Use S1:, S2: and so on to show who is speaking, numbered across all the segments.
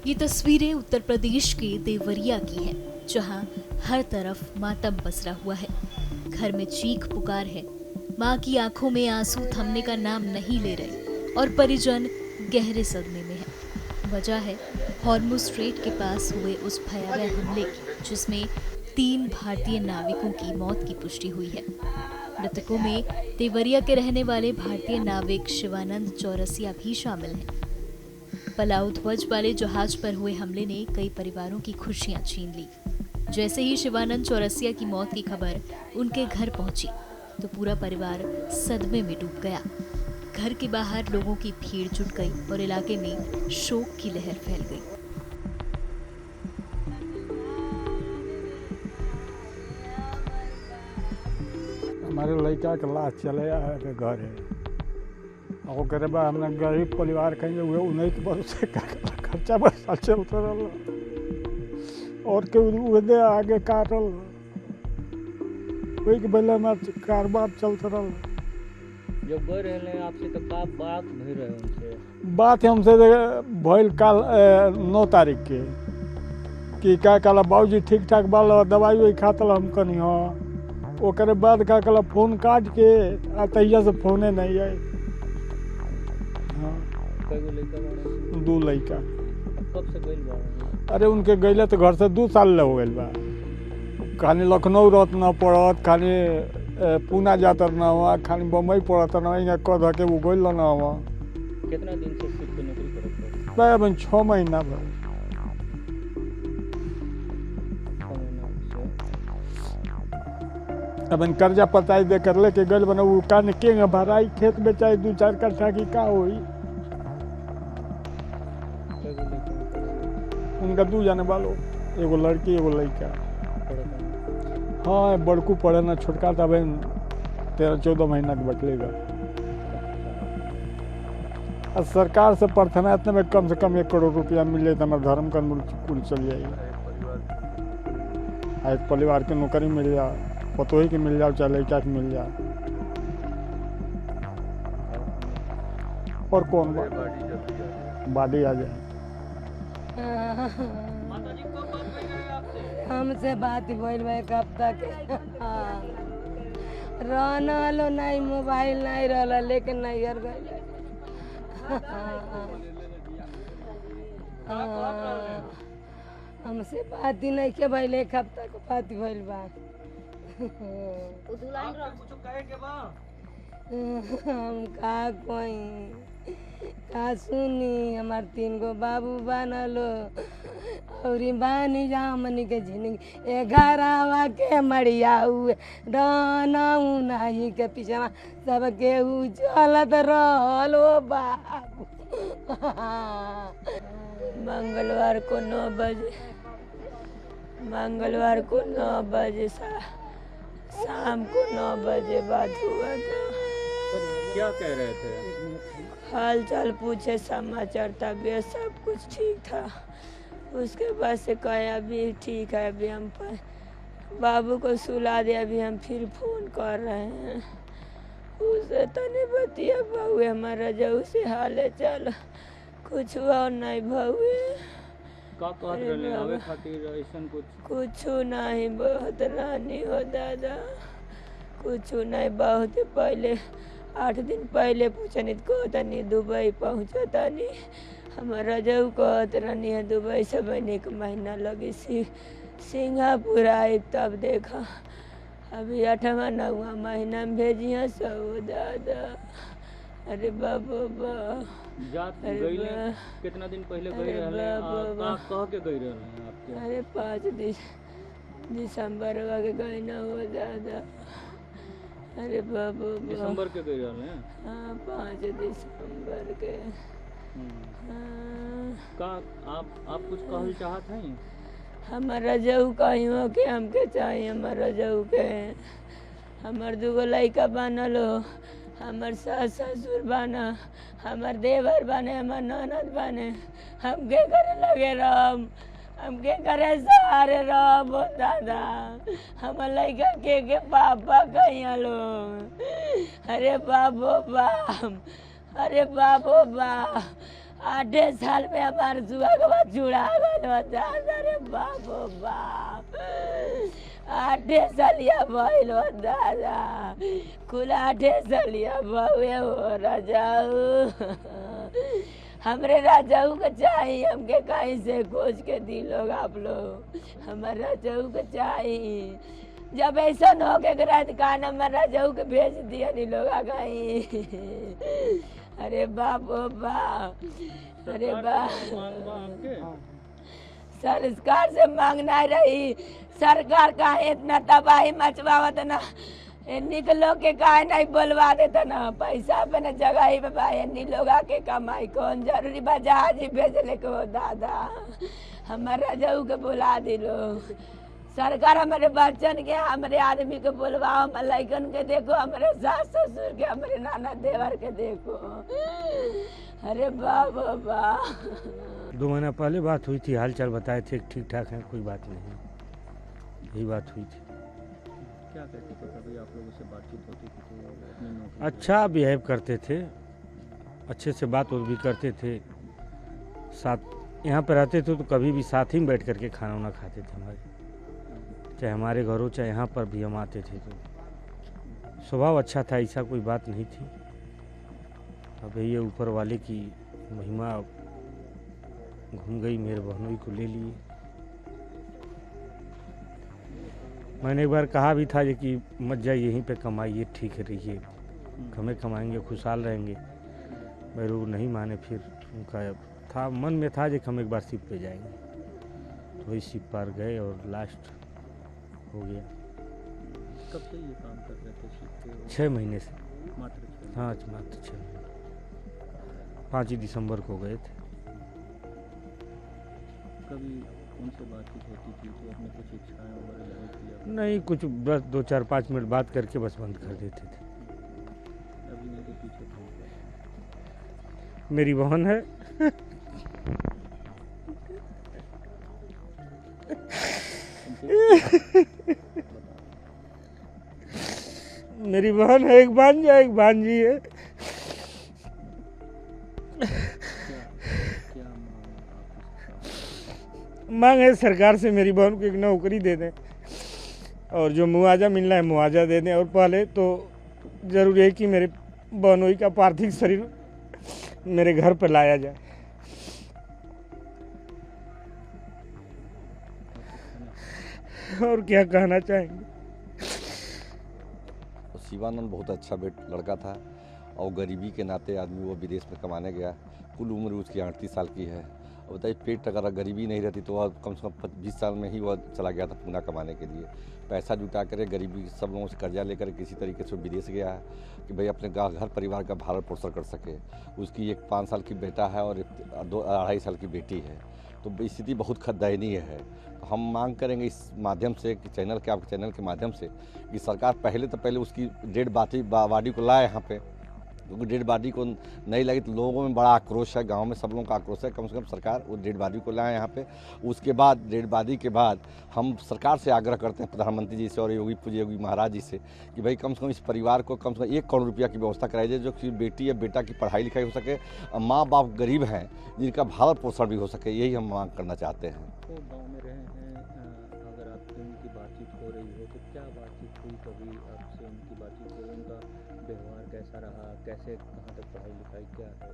S1: ये तस्वीरें उत्तर प्रदेश के देवरिया की हैं, जहां हर तरफ मातम पसरा हुआ है। घर में चीख पुकार है, माँ की आंखों में आंसू थमने का नाम नहीं ले रहे और परिजन गहरे सदमे में है। वजह है हॉर्मुज स्ट्रेट के पास हुए उस भयावह हमले की, जिसमें 3 भारतीय नाविकों की मौत की पुष्टि हुई है। मृतकों में देवरिया के रहने वाले भारतीय नाविक शिवानंद चौरसिया भी शामिल हैं। पलाऊ ध्वज वाले जहाज पर हुए हमले ने कई परिवारों की खुशियां छीन ली। जैसे ही शिवानंद चौरसिया की मौत की खबर उनके घर पहुंची तो पूरा परिवार सदमे में डूब गया। घर के बाहर लोगों की भीड़ जुट गई और इलाके में शोक की लहर फैल गई।
S2: हमारे लड़का के लाश चले आए के घर है और करे बा हमने गरीब परिवार कहेंगे हुए 19 वर्ष से खर्चा बरसा चलते रहा और के उदे आगे काटल वही के बेले में कारोबार चलते रहा।
S3: जब गए रहे आपसे तो का बात भई रहे उनसे?
S2: बात हमसे भइल काल 9 तारीख के कि का कहला बाबूजी ठीक ठाक बाल दवाई वही खातल हम कनी हो ओकरे बाद का कहला फोन काट के आ तहिया से फोने नहीं आए। हाँ
S3: कईगो लड़का बाड़े?
S2: 2 लड़का।
S3: कब से गइल बाड़े?
S2: अरे उनके गईले तो घर से 2 साल ले हो गइल बा। खाली लखनऊ रहत न पड़त, खाली पूना जात न हुआ, खाली बम्बई पड़त न यहाँ कह के वो गइल न हुआ।
S3: कितना दिन से शिफ्ट पे नौकरी करत
S2: भाई अब 6 महीना भर। अब कर्जा पताई दे कर लेके गल बना वो कान के भराई खेत में चाहे 2-4 कट्ठा की का होई। उनका 2 जाने वालों, एगो लड़की एगो लड़का। हाँ बड़कू पड़े ना, छोटका था बहन 13-14 महीना के बचलेगा। और सरकार से प्रार्थना इतने में कम से कम 1 करोड़ रुपया मिले तो हमारे धर्म का कुल चल जाएगी। एक परिवार की नौकरी मिल जाए, पतोही की मिल जाओ चाहे लड़का की मिल जाए, और कौन बाडी आ जाए।
S4: हमसे बात भइल बा कब तक रहना लो नहीं, मोबाइल नहीं रहला लेकिन नहीं हर गइल। हमसे बात ही नहीं के भइल, एक हफ्ता के बात भइल बा। हम का कोई का सुनी, हमार 3 गो बाबू बनलो और बानी जा हमनी के जिंदगी 11 के मरिया हुए रहनाऊ नहीं के पीछे सब केहू चलत रहलो बाबू। मंगलवार को 9 बजे, मंगलवार को 9 बजे शाम को 9 बजे बाद हुआ था।
S3: क्या कह रहे थे?
S4: हाल चाल पूछे, समाचार, तबीयत सब कुछ ठीक था। उसके बाद से कहा अभी ठीक है, अभी हम बाबू को सुला दे, अभी हम फिर फोन कर रहे हैं। उसे तने बतिया बहुए हमारा जो से हाल चल कुछ हुआ नहीं बहुए
S3: का कहत रहे आवे खातिर ऐसन
S4: कुछ नहीं, बहुत रानी हो दादा, कुछ नहीं। बहुत पहले 8 दिन पहले पूछनी को तनी दुबई पहुँचो तनी, हमारा जो कहत रहनी है दुबई से 1 महीना लगी सिंगापुर आई, तब देखा अभी 8वां 9वां महीना में भेजिया सौ दादा। अरे बाबा
S3: कितना दिन पहले गई रहले? का कह के गई रहले आपके?
S4: अरे 5 दिसंबर के गई ना हो दादा। अरे बाबू
S3: दिसंबर के गई रहले?
S4: हाँ 5 दिसंबर के।
S3: का आप कुछ कहल चाहत हैं?
S4: हमारा जऊ कहियो के हमके चाहिए, हमारा जऊ के हमार 2 गो लड़का बनलो, हमार सास ससुर बना, हमार देवर बने, हमार ननद बने, हमके करे लगे राम, हमके करे सहारे राम दादा। हमार लड़का के पापा कहिया लो। अरे बाबो बाप, अरे बाबो बाप, 8 साल में हमारे जुआ के बाद जुड़ा गए दादा रे बाप हो बाप। 8 सालिया भइल हो दादा, कुल 8 सालिया बहुए हो राजाऊ। हमरे राजाऊ के चाहिए, हमके कहीं से खोज के दी लोग आप लोग, हमारे राजाऊ के चाहिए। जब ऐसा हो के रात कान हमारे राजाऊ के भेज दिया नी लोग आ गई। अरे बाप ओ बाप, अरे बाप सरकार से मांगना रही, सरकार का इतना तबाही मचवावत ना, इन्हीं के लोग के काहे नहीं बोलवा देता ना, पैसा पे न जगह ही पे भाई इन्हीं लोग आके कमाई, कौन जरूरी बा जहाज ही भेजले को दादा, हमारा जाऊ के बुला दिलो सरकार, हमारे बच्चन के हमारे आदमी के बोलवाओ, मलाइकन के देखो, हमारे सास ससुर के, हमारे नाना देवर के देखो। अरे बाबा बा
S5: 2 महीना पहले बात हुई थी, हाल चाल बताए थे, ठीक ठाक है, कोई बात नहीं, यही बात हुई थी।
S3: क्या कहते थे, कभी आप लोगों से बातचीत होती थी तो अपनी नौकरी
S5: अच्छा बिहेव करते थे, अच्छे से बात भी करते थे, साथ यहाँ पर रहते थे तो कभी भी साथ ही बैठ करके खाना वाना खाते थे हमारे, चाहे हमारे घरों चाहे यहाँ पर भी हम आते थे, तो स्वभाव अच्छा था, ऐसा कोई बात नहीं थी। अब ये ऊपर वाले की महिमा घूम गई, मेरे बहनोई को ले लिए। मैंने एक बार कहा भी था कि मत जाइए, यहीं पे कमाइए, ठीक है रहिए, हमें कमाएंगे खुशहाल रहेंगे, भाई वो नहीं माने। फिर उनका था मन में था कि हम एक बार शिप पे जाएंगे, तो वही शिप पर गए और लास्ट हो गया।
S3: कब से ये काम कर रहे थे शिप पे?
S5: 6 महीने से।
S3: मात्र 6
S5: हाँ मात्र 6 महीने, 5 दिसंबर को गए थे।
S3: कभी उनसे बातचीत होती थी तो अपने कुछ इच्छाएं वगैरह जाहिर किया?
S5: नहीं, कुछ बस 2-4-5 मिनट बात करके बस बंद कर देते थे।
S3: अभी मेरे पीछे कौन है?
S5: मेरी बहन है। मेरी बहन है, एक भांजा एक भांजी है।
S3: क्या
S5: मांग है सरकार से मेरी बहन को एक नौकरी दे दें और जो मुआवजा मिलना है मुआवजा दे दें, और पहले तो जरूरी है कि मेरे बहनोई का पार्थिव शरीर मेरे घर पर लाया जाए। और क्या कहना चाहेंगे?
S6: शिवानंद बहुत अच्छा लड़का था और गरीबी के नाते आदमी वो विदेश में कमाने गया। कुल उम्र उसकी 38 साल की है। और बताइए, पेट अगर गरीबी नहीं रहती तो वह कम से कम 20 साल में ही वह चला गया था पूना कमाने के लिए। पैसा जुटा कर गरीबी सब लोगों से कर्जा लेकर किसी तरीके से विदेश गया है कि भाई अपने घर परिवार का भरण पोषण कर सके। उसकी एक 5 साल की बेटा है और 2-2.5 साल की बेटी है, तो स्थिति बहुत दयनीय है। हम मांग करेंगे इस माध्यम से कि आपके चैनल के माध्यम से कि सरकार पहले उसकी डेड बॉडी को लाए यहाँ पे, क्योंकि डेड बॉडी को नहीं लगी तो लोगों में बड़ा आक्रोश है, गांव में सब लोगों का आक्रोश है। कम से कम सरकार वो डेड बॉडी को लाए यहाँ पे। उसके बाद डेड बॉडी के बाद हम सरकार से आग्रह करते हैं, प्रधानमंत्री जी से और पूज्य योगी महाराज जी से, कि भाई कम से कम इस परिवार को कम से कम 1 करोड़ रुपया की व्यवस्था कराई जाए, जो कि बेटी या बेटा की पढ़ाई लिखाई हो सके, माँ बाप गरीब हैं जिनका भरण पोषण भी हो सके। यही हम मांग करना चाहते हैं।
S3: तो गाँव में रहे हैं, अगर आपसे उनकी बातचीत हो रही हो तो क्या बातचीत हुई? कभी आपसे उनकी बातचीत हुई? उनका व्यवहार कैसा रहा? कैसे कहाँ तक पढ़ाई लिखाई क्या है?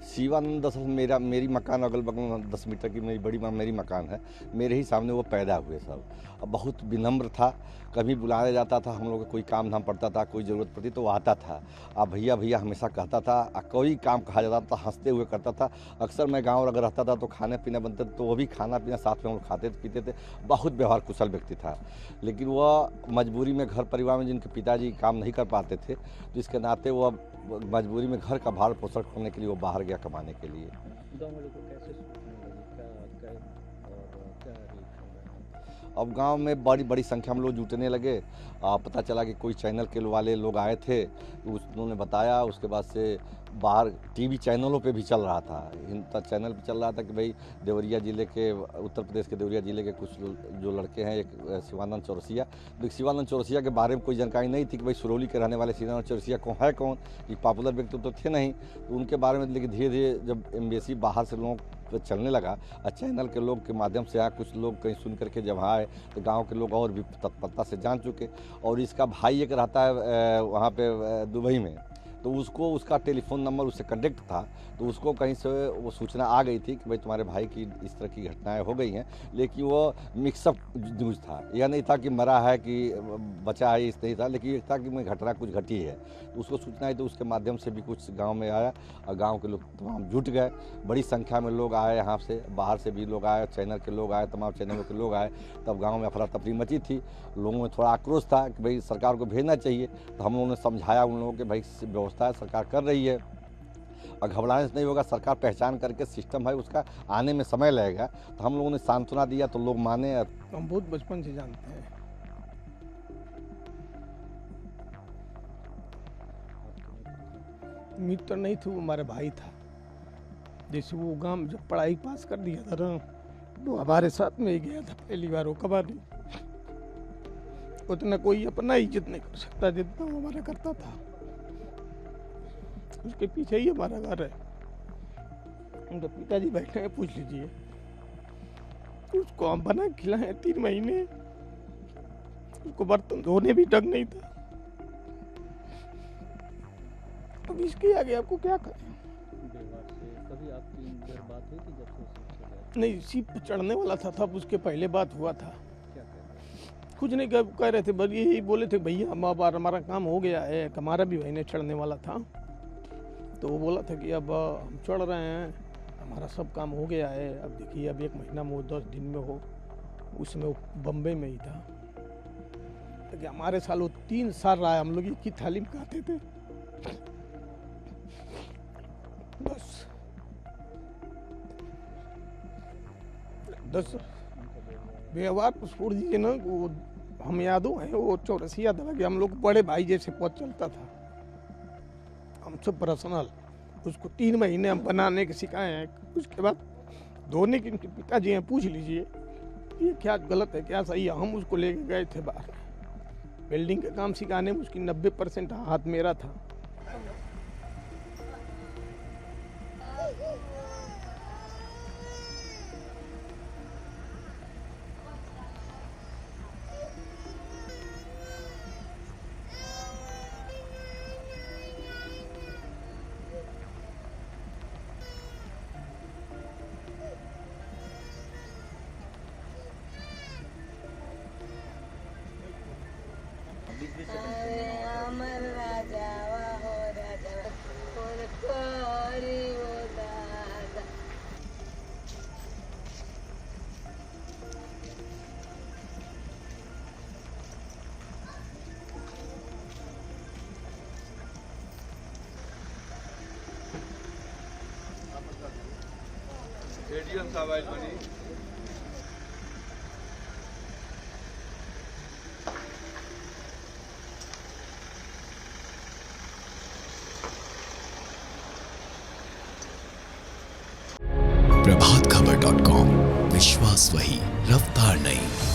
S6: शिवानंद दरअसल मेरी मकान अगल बगल में 10 मीटर की मेरी मकान है, मेरे ही सामने वो पैदा हुए सब। अब बहुत विनम्र था, कभी बुलाया जाता था, हम लोग को कोई काम धाम पड़ता था, कोई ज़रूरत पड़ती तो वो आता था। अब भैया भैया हमेशा कहता था, कोई काम कहा जाता था हंसते हुए करता था। अक्सर मैं गाँव अगर रहता था तो खाने पीना बनते थे तो वो भी खाना पीना साथ में हम लोग खाते पीते थे। बहुत व्यवहार कुशल व्यक्ति था, लेकिन वह मजबूरी में घर परिवार में जिनके पिताजी काम नहीं कर पाते थे तो इसके नाते वो मजबूरी में घर का भार पोषण करने के लिए वो बाहर गया कमाने के लिए।
S3: गाँव वालों को कैसे सोचने लगी? क्या और क्या रिएक्शन रहा?
S6: अब गांव में बड़ी बड़ी संख्या में लोग जुटने लगे। पता चला कि कोई चैनल के वाले लोग आए थे, उन्होंने बताया। उसके बाद से बाहर टीवी चैनलों पे भी चल रहा था, चैनल पे चल रहा था कि भाई देवरिया ज़िले के, उत्तर प्रदेश के देवरिया ज़िले के कुछ जो लड़के हैं, एक शिवानंद चौरसिया, शिवानंद चौरसिया के बारे में कोई जानकारी नहीं थी कि भाई सुरौली के रहने वाले शिवानंद चौरसिया है कौन, ये पॉपुलर व्यक्ति तो थे नहीं। तो उनके बारे में लेकिन धीरे धीरे जब एम्बेसी बाहर से लोगों पे चलने लगा और चैनल के लोग के माध्यम से यहाँ कुछ लोग कहीं सुन करके जब आए तो गांव के लोग और भी तत्परता से जान चुके। और इसका भाई एक रहता है वहाँ पे दुबई में, तो उसको उसका टेलीफोन नंबर उससे कनेक्ट था, तो उसको कहीं से वो सूचना आ गई थी कि भाई तुम्हारे भाई की इस तरह की घटनाएं हो गई हैं। लेकिन वो मिक्सअप न्यूज़ था, यह नहीं था कि मरा है कि बचा है, इस नहीं था, लेकिन ये था कि मैं घटना कुछ घटी है। तो उसको सूचना आई तो उसके माध्यम से भी कुछ गांव में आया और गांव के लोग तमाम जुट गए। बड़ी संख्या में लोग आए, यहाँ से बाहर से भी लोग आए, चैनल के लोग आए, तमाम चैनलों के लोग आए। तब गाँव में अफरा तफरी मची थी, लोगों में थोड़ा आक्रोश था कि भाई सरकार को भेजना चाहिए। तो हम लोगों ने समझाया उन लोगों के भाई व्यवस्था सरकार कर रही है और घबराने से नहीं होगा, सरकार पहचान करके सिस्टम है उसका आने में समय लगेगा। तो हम लोगों ने सांत्वना दिया तो लोग माने।
S7: हम बहुत बचपन से जानते हैं। मित्र नहीं थे, वो हमारा भाई था। जैसे वो गांव जब पढ़ाई पास कर दिया था ना, तो हमारे साथ में ही गया था पहली बार। वो कबाड़ी उतना कोई अपना इज्जत नहीं कर सकता जितना वो हमारा करता था। उसके पीछे ही हमारा घर है। उनके पिताजी बैठे हैं, पूछ लीजिए। उसको हम बना खिलाए 3 महीने, उसको बर्तन धोने भी ढंग नहीं था। अब इसके आगे आपको क्या करें।
S3: व्यवहार से कभी आपकी इनसे बात हुई थी जब से शिप से गए?
S7: नहीं, शिप पे चढ़ने वाला था तब उसके पहले बात हुआ था।
S3: क्या कह रहे थे?
S7: कुछ नहीं कह रहे थे, बस यही बोले थे भैया हमारा काम हो गया है। हमारा भी भाई ने चढ़ने वाला था, तो वो बोला था कि अब हम चढ़ रहे हैं, हमारा सब काम हो गया है। अब देखिए, अब 1 महीना में वो 10 दिन में हो। उसमें वो बम्बई में ही था। तो हमारे साल वो 3 साल रहा है। हम लोग एक ही थाली में खाते थे बस। 10 व्यवहार को छोड़ दीजिए ना, वो हम यादों हैं। वो चौरसिया था कि हम लोग बड़े भाई जैसे पहुँच चलता था हमसे पर्सनल। उसको 3 महीने हम बनाने के सिखाए हैं। उसके बाद धोने के इनके पिताजी हैं, पूछ लीजिए ये क्या गलत है क्या सही है। हम उसको लेके गए थे बाहर, वेल्डिंग का काम सिखाने में उसकी 90% हाथ मेरा था।
S4: अमर राजा हो राजा और कोरी वो दादा।
S8: प्रभातखबर.com, विश्वास वही, रफ्तार नहीं।